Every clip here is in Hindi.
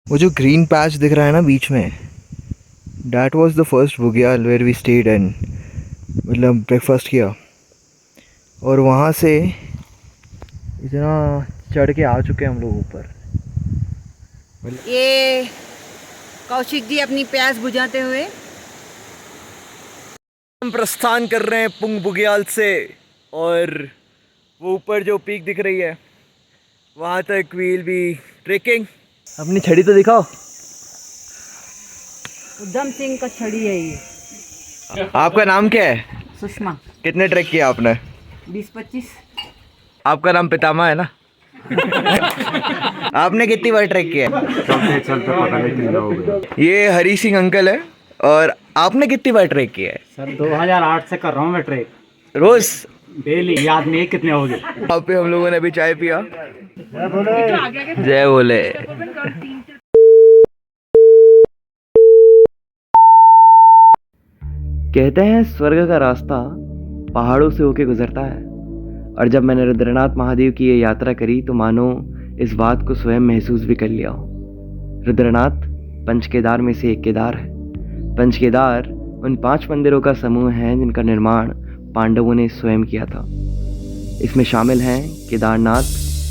वो जो ग्रीन पैच दिख रहा है ना बीच में, that was the first bugyal where we stayed and मतलब ब्रेकफास्ट किया। और वहाँ से इतना चढ़ के आ चुके हैं हम लोग ऊपर। ये कौशिक जी अपनी प्यास बुझाते हुए हम प्रस्थान कर रहे हैं पुंग बुग्याल से, और वो ऊपर जो पीक दिख रही है वहाँ तक वील बी ट्रेकिंग। अपनी छड़ी तो दिखाओ। उधम सिंह का छड़ी है ये। आपका नाम क्या है? सुषमा। कितने ट्रैक किया आपने? 20-25। आपका नाम पितामह है ना? आपने कितनी बार ट्रैक किया है? चलते चलते पता नहीं कितना हो गया। ये हरी सिंह अंकल है। और आपने कितनी बार ट्रैक किया है? सर 2008 से कर रहा हूँ मैं ट्रेक, रोज डेली। याद नहीं है कितने हो गए। वहाँ पे हम लोगों ने अभी चाय पिया। जय बोले। कहते हैं स्वर्ग का रास्ता पहाड़ों से होके गुजरता है, और जब मैंने रुद्रनाथ महादेव की ये यात्रा करी तो मानो इस बात को स्वयं महसूस भी कर लिया हो। रुद्रनाथ पंचकेदार में से एक केदार है। पंचकेदार उन 5 मंदिरों का समूह है जिनका निर्माण पांडवों ने स्वयं किया था। इसमें शामिल हैं केदारनाथ,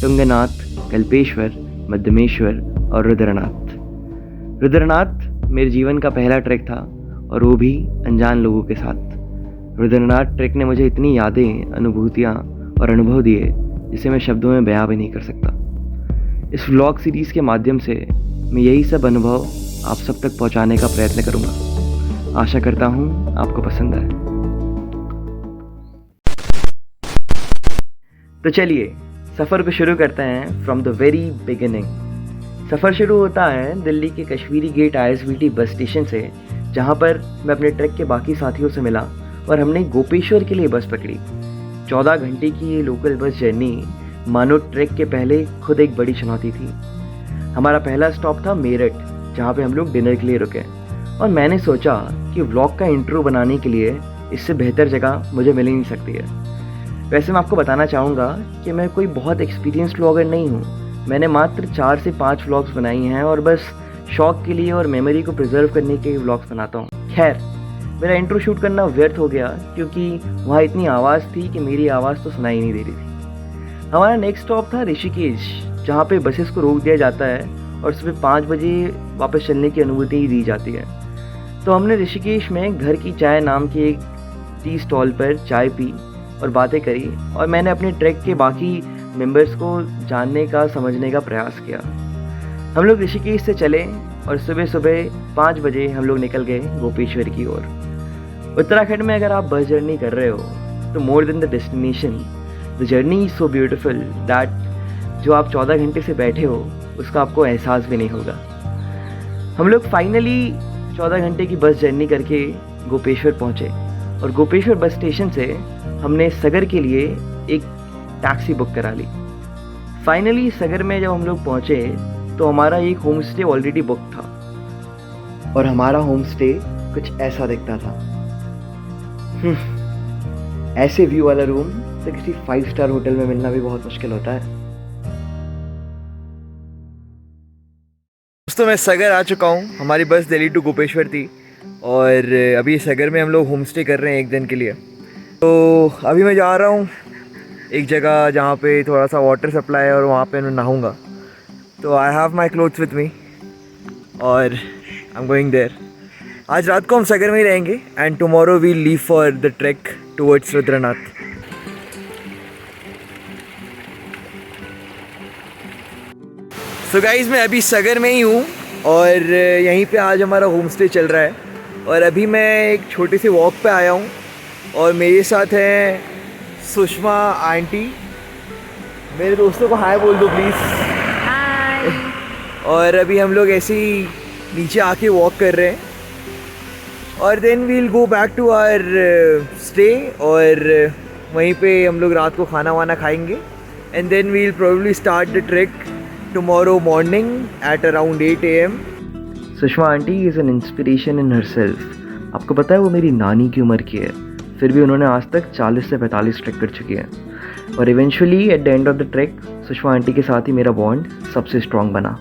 तुंगनाथ, कल्पेश्वर, मध्यमेश्वर और रुद्रनाथ। रुद्रनाथ मेरे जीवन का पहला ट्रैक था, और वो भी अनजान लोगों के साथ। रुद्रनाथ ट्रैक ने मुझे इतनी यादें, अनुभूतियाँ और अनुभव दिए जिसे मैं शब्दों में बयां भी नहीं कर सकता। इस व्लॉग सीरीज़ के माध्यम से मैं यही सब अनुभव आप सब तक पहुंचाने का प्रयत्न करूंगा। आशा करता हूं आपको पसंद आए। तो चलिए सफ़र को शुरू करते हैं फ्रॉम द वेरी बिगिनिंग। सफ़र शुरू होता है दिल्ली के Kashmiri Gate ISBT bus station से, जहां पर मैं अपने ट्रैक के बाकी साथियों से मिला और हमने गोपेश्वर के लिए बस पकड़ी। 14 घंटे की ये लोकल बस जर्नी मानो ट्रैक के पहले खुद एक बड़ी चुनौती थी। हमारा पहला स्टॉप था मेरठ, जहाँ पे हम लोग डिनर के लिए रुके, और मैंने सोचा कि व्लॉग का इंट्रो बनाने के लिए इससे बेहतर जगह मुझे मिल ही नहीं सकती है। वैसे मैं आपको बताना चाहूँगा कि मैं कोई बहुत एक्सपीरियंस्ड व्लॉगर नहीं हूँ। मैंने मात्र 4 से 5 व्लॉग्स बनाई हैं, और बस शौक के लिए और मेमोरी को प्रिजर्व करने के व्लॉग्स बनाता हूँ। खैर, मेरा इंट्रो शूट करना व्यर्थ हो गया क्योंकि वहाँ इतनी आवाज़ थी कि मेरी आवाज़ तो सुनाई नहीं दे रही थी। हमारा नेक्स्ट स्टॉप था ऋषिकेश, जहाँ पे बसेस को रोक दिया जाता है और सुबह 5 बजे वापस चलने की अनुमति ही दी जाती है। तो हमने ऋषिकेश में घर की चाय नाम के एक टी स्टॉल पर चाय पी और बातें करी, और मैंने अपने ट्रैक के बाकी मेंबर्स को जानने का, समझने का प्रयास किया। हम लोग ऋषिकेश से चले और सुबह सुबह 5 बजे हम लोग निकल गए गोपेश्वर की ओर। उत्तराखंड में अगर आप बस जर्नी कर रहे हो तो more than the destination, the journey is so beautiful that जो आप 14 घंटे से बैठे हो उसका आपको एहसास भी नहीं होगा। हम लोग फाइनली 14 घंटे की बस जर्नी करके गोपेश्वर पहुँचे, और गोपेश्वर बस स्टेशन से हमने सगर के लिए एक टैक्सी बुक करा ली। फाइनली सगर में जब हम लोग पहुँचे तो हमारा एक होम स्टे ऑलरेडी बुक था, और हमारा होम स्टे कुछ ऐसा दिखता था। ऐसे व्यू वाला रूम तो किसी 5 स्टार होटल में मिलना भी बहुत मुश्किल होता है। दोस्तों, मैं सगर आ चुका हूँ। हमारी बस दिल्ली टू गोपेश्वर थी, और अभी सगर में हम लोग होम स्टे कर रहे हैं 1 दिन के लिए। तो अभी मैं जा रहा हूँ एक जगह जहाँ पे थोड़ा सा वाटर सप्लाई है, और वहाँ पे मैं नहाऊँगा। तो I have my clothes with me, और आई एम गोइंग देयर। आज रात को हम सगर में ही रहेंगे, and tomorrow we leave for the track towards Rudranath. So guys, मैं अभी सगर में ही हूँ, और यहीं पे आज हमारा होम स्टे चल रहा है। और अभी मैं एक छोटे से वॉक पे आया हूँ, और मेरे साथ हैं सुषमा आंटी। मेरे दोस्तों को हाय बोल दो प्लीज़। हाय। और अभी हम लोग ऐसे ही नीचे आके वॉक कर रहे हैं, और then we'll go back to our stay, और वहीं पे हम लोग रात को खाना वाना खाएंगे, and then we'll probably start the track tomorrow morning at around 8 AM। Sushma aunty is an inspiration in herself. आपको पता है वो मेरी नानी की उम्र की है, फिर भी उन्होंने आज तक 40 से 45 ट्रैक कर चुकी है, और eventually at the end of the track Sushma aunty के साथ ही मेरा बॉन्ड सबसे स्ट्रॉन्ग बना।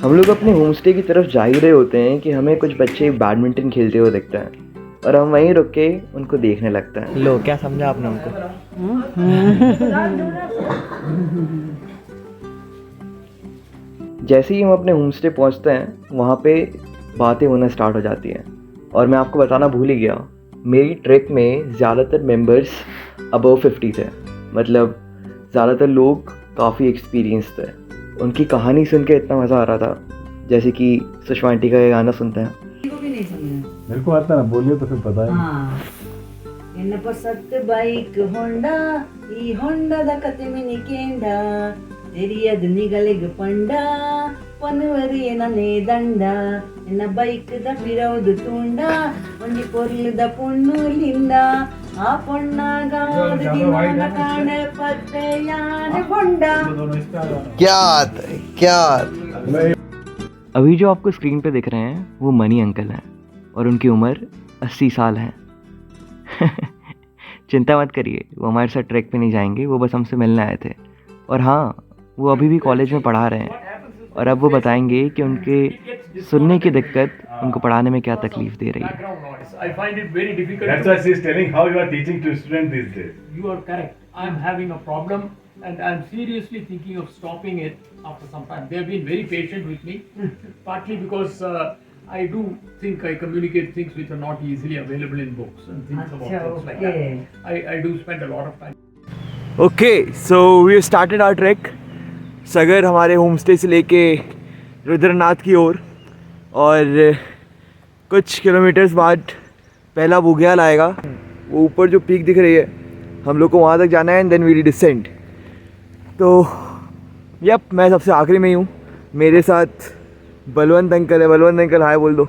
हम लोग अपने होम स्टे की तरफ जा ही रहे होते हैं कि हमें कुछ बच्चे बैडमिंटन खेलते हुए दिखते हैं और हम वहीं रुक के उनको देखने लगते हैं। लो, क्या समझा आपने उनको? जैसे ही हम अपने होम स्टे पहुँचते हैं वहाँ पे बातें होना स्टार्ट हो जाती हैं। और मैं आपको बताना भूल ही गया, मेरी ट्रिप में ज़्यादातर मेंबर्स अबव 50 थे। मतलब ज़्यादातर लोग काफ़ी एक्सपीरियंस थे। उनकी कहानी सुन के इतना मज़ा आ रहा था, जैसे कि सुषमा आंटी का ये गाना सुनते हैं। भी नहीं समझा। मेरे को आता ना, बोलिए तो फिर पता है। हाँ, इनपर सत्य बाइक होंडा, ई होंडा दा कते मिनी केंडा, तेरी अद निगलेग पंडा, पनवरी नने ದಂಡ, ಇನ್ನ ಬೈಕ್ ದ ಪಿರೌದು ತುಂಡ, ಒಂಜಿ ಪೊರ್ಲು ದ ಪೊಣ್ಣುಲಿಂದ, ಆ ಪೊಣ್ಣಗಾದ ದಿನಾನ ಕಾಣ ಪತ್ತೆಯಾನ ಕೊಂಡ। क्या अभी जो आपको स्क्रीन पे दिख रहे हैं वो मनी अंकल हैं और उनकी उम्र 80 साल है। चिंता मत करिए, वो हमारे साथ ट्रैक पे नहीं जाएंगे, वो बस हमसे मिलने आए थे। और हाँ, वो अभी भी कॉलेज में पढ़ा रहे हैं और अब वो बताएंगे कि उनके सुनने की दिक्कत उनको पढ़ाने में क्या तकलीफ दे रही है। I find it very difficult. That's why she is telling how you are teaching to students these days. You are correct. I'm having a problem and I'm seriously thinking of stopping it after some time. They have been very patient with me, partly because I do think I communicate things which are not easily available in books and things about things like that. I do spend a lot of time. Okay, so we started our track Sagar हमारे होम स्टे से लेके रुद्रनाथ की ओर, और कुछ किलोमीटर्स बाद पहला बुग्याल आएगा। वो ऊपर जो पीक दिख रही है, हम लोग को वहाँ तक जाना है एंड देन वी डिसेंड। तो यप, मैं सबसे आखिरी में ही हूँ। मेरे साथ बलवंत अंकल है। बलवंत अंकल हाय बोल दो।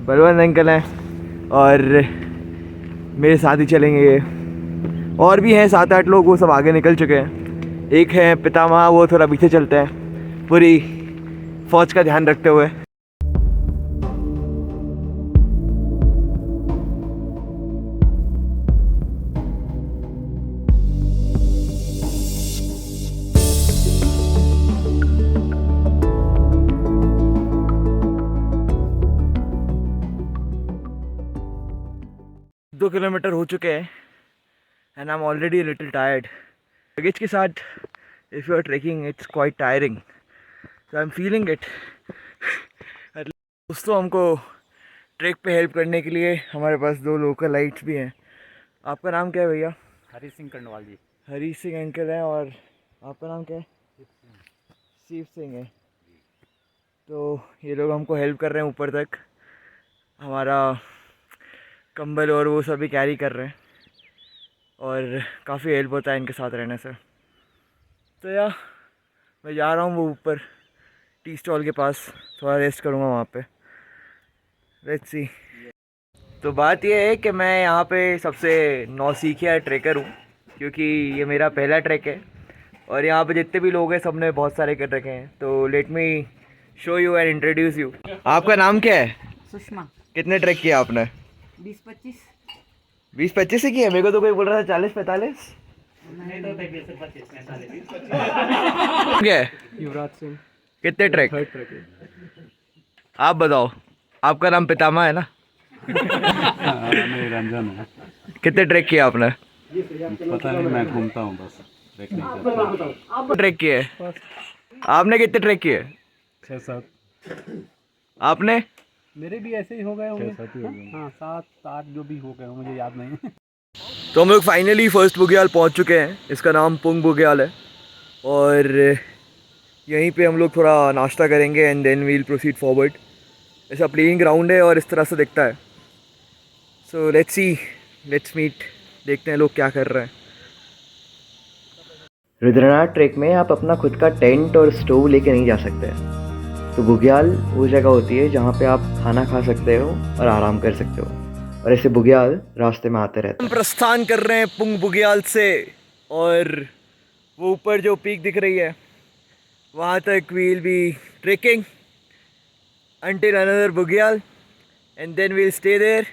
बलवंत अंकल हैं और मेरे साथ ही चलेंगे ये। और भी हैं 7-8 लोग, वो सब आगे निकल चुके हैं। एक है पितामह, वो थोड़ा पीछे चलते हैं पूरी फौज का ध्यान रखते हुए। दो किलोमीटर हो चुके हैं and I'm already a little tired. Luggage के साथ if you are trekking it's quite tiring, so I'm feeling it. दोस्तों, हमको ट्रैक पे हेल्प करने के लिए हमारे पास 2 लोकल लाइट्स भी हैं। आपका नाम क्या है भैया? हरी सिंह कंडवाल जी। हरी सिंह अंकल हैं। और आपका नाम क्या है? शिव सिंह है। तो ये लोग हमको हेल्प कर रहे हैं ऊपर तक। हमारा कंबल और वो सभी कैरी कर रहे हैं और काफ़ी हेल्प होता है इनके साथ रहने से। तो यार मैं जा रहा हूँ वो ऊपर टी स्टॉल के पास, थोड़ा रेस्ट करूँगा वहाँ पे। Let's see. तो बात ये है कि मैं यहाँ पे सबसे नौसीखिया ट्रैकर हूँ, क्योंकि ये मेरा पहला ट्रैक है और यहाँ पे जितने भी लोग हैं सब ने बहुत सारे कर रखे हैं। तो let me show you and introduce you. आपका नाम क्या है? सुषमा। कितने ट्रैक किया आपने? 20-25। 20-25 से किया? मेरे को तो कोई बोल रहा था 40-45। क्या है? युवराज सिंह। कितने ट्रैक? आप बताओ। आपका नाम पितामह है ना? नहीं, रंजन है। कितने ट्रैक किया आपने? पता नहीं, मैं घूमता हूँ बस, ट्रैक नहीं करता। ट्रैक किए? आपने कितने ट्रैक किए? 6-7। आपने? मेरे भी ऐसे ही हो गए होंगे। हाँ, 7-8 जो भी हो गए हो, मुझे याद नहीं। तो हम लोग फाइनली फर्स्ट बुग्याल पहुंच चुके हैं। इसका नाम पुंग बुग्याल है और यहीं पे हम लोग थोड़ा नाश्ता करेंगे and then we'll proceed forward. ऐसा प्लेइंग ग्राउंड है और इस तरह से दिखता है। So let's see, let's meet. देखते हैं लोग क्या कर रहे हैं। रुद्रनाथ ट्रैक में आप अपना खुद का टेंट और स्टोव लेके नहीं जा सकते। तो बुग्याल वो जगह होती है जहाँ पे आप खाना खा सकते हो और आराम कर सकते हो, और ऐसे बुग्याल रास्ते में आते रहते हैं। हम प्रस्थान कर रहे हैं पुंग बुग्याल से और वो ऊपर जो पीक दिख रही है वहाँ तक we'll be trekking until another bugyal and then we'll stay there।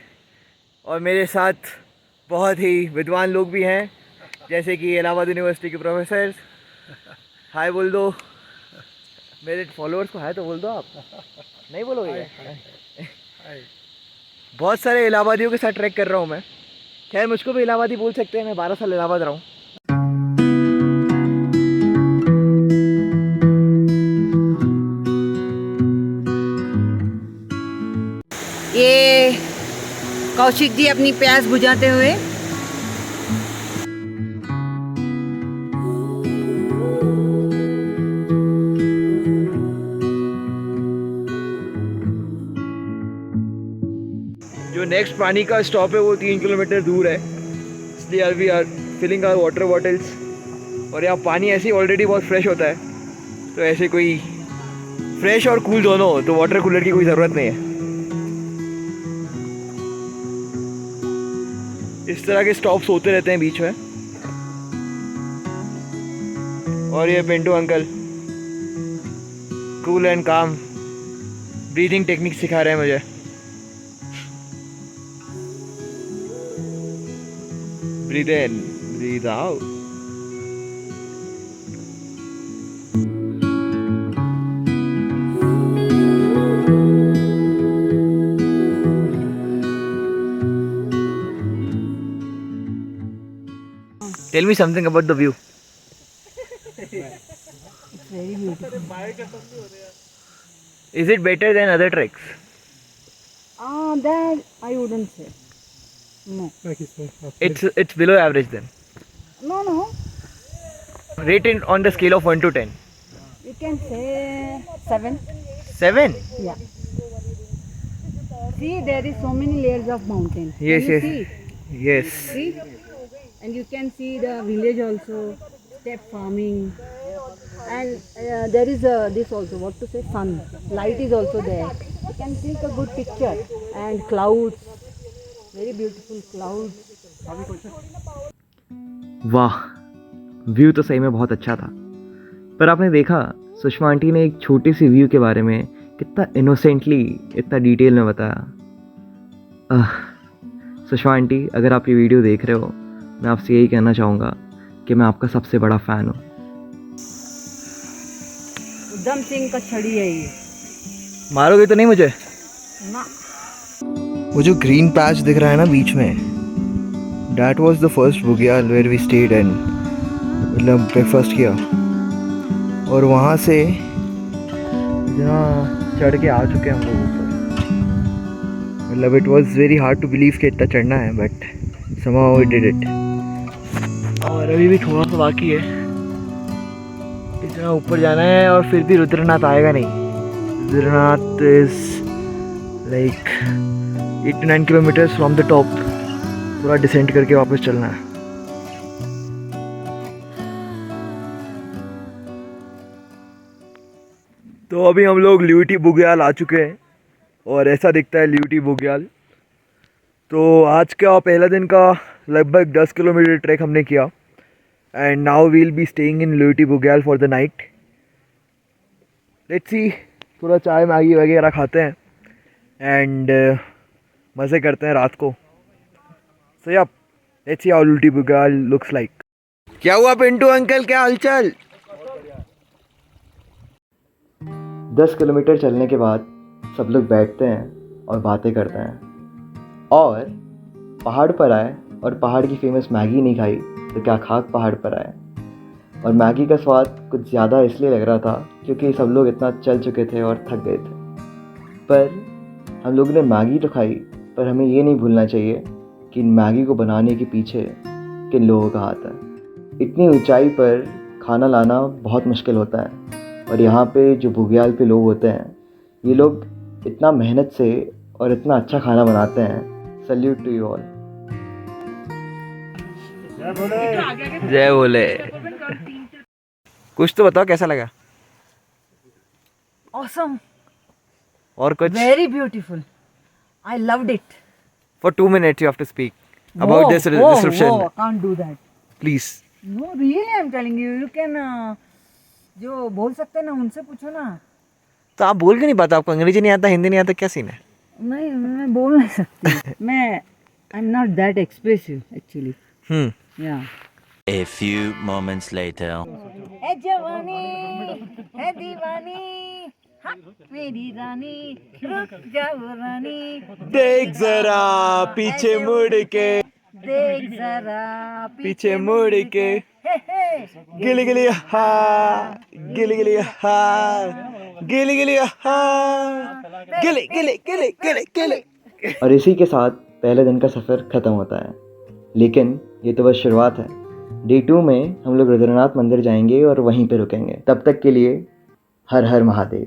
और मेरे साथ बहुत ही विद्वान लोग भी हैं, जैसे कि इलाहाबाद यूनिवर्सिटी के प्रोफेसर। हाय बोल दो। मेरे फॉलोअर्स को हाय तो बोल दो आप। नहीं बोलोगे? बहुत सारे इलाहाबादियों के साथ ट्रैक कर रहा हूँ मैं। खैर मुझको भी इलाहाबादी बोल सकते हैं, मैं 12 साल इलाहाबाद रहा हूँ। ये कौशिक जी अपनी प्यास बुझाते हुए जो नेक्स्ट पानी का स्टॉप है वो 3 किलोमीटर दूर है, इसलिए we are filling our water bottles. और यहाँ पानी ऐसे ही ऑलरेडी बहुत फ्रेश होता है, तो ऐसे कोई फ्रेश और कूल दोनों हो तो वाटर कूलर की कोई ज़रूरत नहीं है। इस तरह के स्टॉप्स होते रहते हैं बीच में। और ये पिंटू अंकल कूल एंड काम ब्रीदिंग टेक्निक सिखा रहे हैं मुझे। Breathe in, breathe out. Tell me something about the view. It's very beautiful. Is it better than other treks? That I wouldn't say. No. It's below average then. No. Rate it on the scale of 1 to 10. You can say 7. 7? Yeah. See, there is so many layers of mountain. Yes, Can you yes. see? Yes. See? And you can see the village also, step farming. And there is this also, what to say, sun. Light is also there. You can take a good picture. And clouds, very beautiful clouds. वाह, व्यू तो सही में बहुत अच्छा था। पर आपने देखा सुषमा आंटी ने एक छोटी सी व्यू के बारे में कितना इनोसेंटली इतना डिटेल में बताया। सुषमा आंटी, अगर आप ये वीडियो देख रहे हो, मैं आपसे यही कहना चाहूँगा कि मैं आपका सबसे बड़ा फ़ैन हूँ। उधम सिंह का छड़ी है ये। मारोगे तो नहीं मुझे? ना। वो जो ग्रीन पैच दिख रहा है ना बीच में, that was the first bugyal where we stayed and मतलब ब्रेकफास्ट किया। और वहाँ से जहाँ चढ़ के आ चुके हैं हम लोग ऊपर। मतलब it was very hard to believe कि इतना चढ़ना है, but somehow we did it. और अभी भी थोड़ा सा बाकी है, इतना ऊपर जाना है और फिर भी रुद्रनाथ आएगा नहीं। Rudranath is like 8 to 9 kilometres from the top. पूरा डिसेंड करके वापस चलना है। तो अभी हम लोग ल्यूटी बुग्याल आ चुके हैं और ऐसा दिखता है ल्यूटी बुग्याल। तो आज का पहला दिन का लगभग 10 किलोमीटर ट्रैक हमने किया and now we'll be staying in Luti Bugyal for the night. Let's see, थोड़ा चाय मैगी वगैरह खाते हैं एंड मज़े करते हैं रात को। सो या let's see how Luti Bugyal looks like. क्या हुआ पिंटू अंकल, क्या हालचाल? 10 किलोमीटर चलने के बाद सब लोग बैठते हैं और बातें करते हैं। और पहाड़ पर आए और पहाड़ की फेमस मैगी नहीं खाई तो क्या खाक पहाड़ पर आए। और मैगी का स्वाद कुछ ज़्यादा इसलिए लग रहा था क्योंकि सब लोग इतना चल चुके थे और थक गए थे। पर हम लोगों ने मैगी तो खाई, पर हमें ये नहीं भूलना चाहिए कि मैगी को बनाने के पीछे किन लोगों का हाथ है। इतनी ऊंचाई पर खाना लाना बहुत मुश्किल होता है और यहाँ पे जो बुग्याल पे लोग होते हैं, ये लोग इतना मेहनत से और इतना अच्छा खाना बनाते हैं। Salute to you all. जय बोले। कुछ तो बताओ कैसा लगा? Awesome. और कुछ? Very beautiful. I loved it. For 2 minutes you have to speak about this description. Whoa, I can't do that. Please. No, really, I'm telling you. You can जो बोल सकते हैं ना उनसे पूछो ना। तो आप बोल के नहीं पाता? आपको अंग्रेजी नहीं आता, हिंदी नहीं आता, क्या सीन है? नहीं, मैं बोल नहीं सकती। मैं I'm not that expressive actually. Yeah. A few moments later. है जवानी है दीवानी, हाँ, मेरी रानी रुक जाओ रानी, देख जरा पीछे मुड़ के, देख जरा पीछे मुड़ के, हे हे गिली गिली हा, गिली गिली हा, गिली गिली हा, गिली गिली गिली गिली गिली। और इसी के साथ पहले दिन का सफ़र ख़त्म होता है, लेकिन ये तो बस शुरुआत है। डे 2 में हम लोग रुद्रनाथ मंदिर जाएंगे और वहीं पे रुकेंगे। तब तक के लिए हर हर महादेव।